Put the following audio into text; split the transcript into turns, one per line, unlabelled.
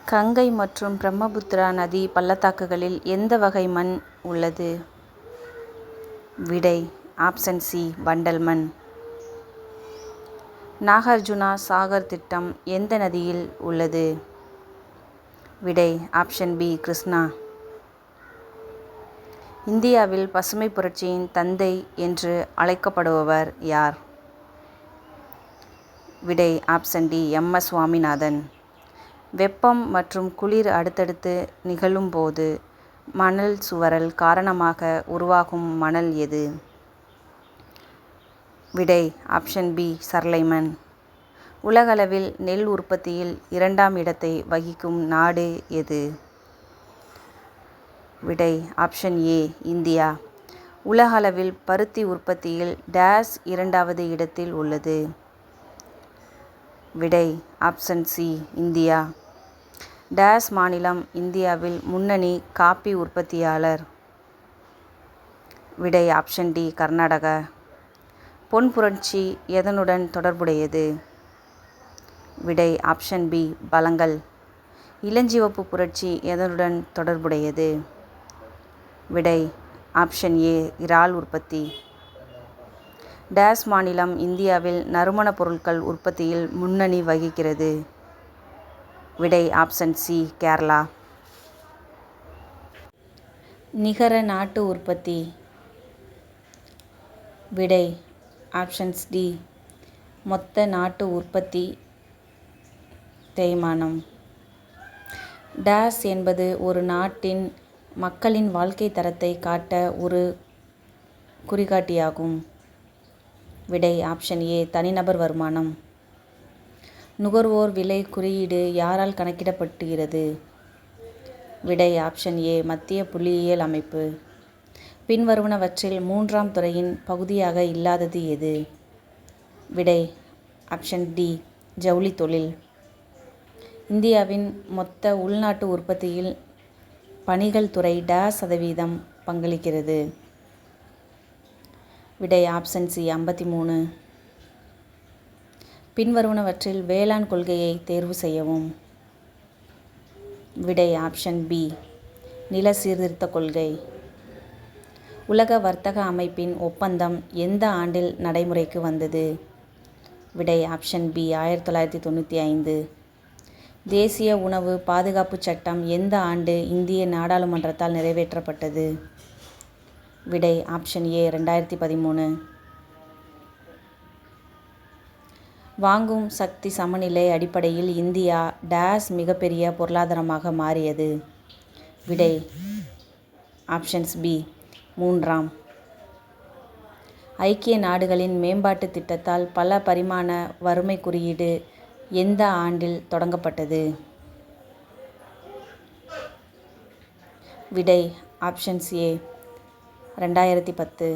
கங்கை மற்றும் பிரம்மபுத்திரா நதி பள்ளத்தாக்குகளில் எந்த வகை மண் உள்ளது? விடை ஆப்ஷன் சி வண்டல் மண். நாகார்ஜுனா சாகர் திட்டம் எந்த நதியில் உள்ளது? விடை ஆப்ஷன் பி கிருஷ்ணா. இந்தியாவில் பசுமை புரட்சியின் தந்தை என்று அழைக்கப்படுபவர் யார்? விடை ஆப்ஷன் டி எம்.எஸ். சுவாமிநாதன். வெப்பம் மற்றும் குளிர் அடுத்தடுத்து நிகழும்போது மணல் சுவரல் காரணமாக உருவாகும் மணல் எது? விடை ஆப்ஷன் பி சரளை மண். உலகளவில் நெல் உற்பத்தியில் 2ஆம் இடத்தை வகிக்கும் நாடு எது? விடை ஆப்ஷன் ஏ இந்தியா. உலகளவில் பருத்தி உற்பத்தியில் டேஸ் 2வது இடத்தில் உள்ளது? விடை ஆப்ஷன் சி இந்தியா. டேஸ் மாநிலம் இந்தியாவில் முன்னணி காபி உற்பத்தியாளர்? விடை ஆப்ஷன் டி கர்நாடகா. பொன் புரட்சி எதனுடன் தொடர்புடையது? விடை ஆப்ஷன் பி பழங்கள். இளஞ்சிவப்பு புரட்சி எதனுடன் தொடர்புடையது? விடை ஆப்ஷன் ஏ இறால் உற்பத்தி. டேஸ் மாநிலம் இந்தியாவில் நறுமணப் பொருட்கள் உற்பத்தியில் முன்னணி வகிக்கிறது? விடை ஆப்ஷன் சி கேரளா. நிகர நாட்டு உற்பத்தி? விடை ஆப்ஷன்ஸ் டி மொத்த நாட்டு உற்பத்தி தேய்மானம். டேஸ் என்பது ஒரு நாட்டின் மக்களின் வாழ்க்கை தரத்தை காட்ட ஒரு குறிகாட்டியாகும். விடை ஆப்ஷன் ஏ தனிநபர் வருமானம். நுகர்வோர் விலை குறியீடு யாரால் கணக்கிடப்படுகிறது? விடை ஆப்ஷன் ஏ மத்திய புள்ளியியல் அமைப்பு. பின்வருவனவற்றில் 3ஆம் துறையின் பகுதியாக இல்லாதது எது? விடை ஆப்ஷன் டி ஜவுளி தொழில். இந்தியாவின் மொத்த உள்நாட்டு உற்பத்தியில் பணிகள் துறை டேஸ் சதவீதம் பங்களிக்கிறது? விடை ஆப்ஷன் சி 53. பின்வருவனவற்றில் வேளாண் கொள்கையை தேர்வு செய்யவும். விடை ஆப்ஷன் பி நில சீர்திருத்த கொள்கை. உலக வர்த்தக அமைப்பின் ஒப்பந்தம் எந்த ஆண்டில் நடைமுறைக்கு வந்தது? விடை ஆப்ஷன் பி 1995. தேசிய உணவு பாதுகாப்பு சட்டம் எந்த ஆண்டு இந்திய நாடாளுமன்றத்தால் நிறைவேற்றப்பட்டது? விடை ஆப்ஷன் ஏ 2013. வாங்கும் சக்தி சமநிலை அடிப்படையில் இந்தியா டேஸ் மிகப்பெரிய பொருளாதாரமாக மாறியது? விடை ஆப்ஷன்ஸ் பி 3ஆம். ஐக்கிய நாடுகளின் மேம்பாட்டு திட்டத்தால் பல பரிமாண வறுமை குறியீடு எந்த ஆண்டில் தொடங்கப்பட்டது? விடை ஆப்ஷன்ஸ் ஏ 2010.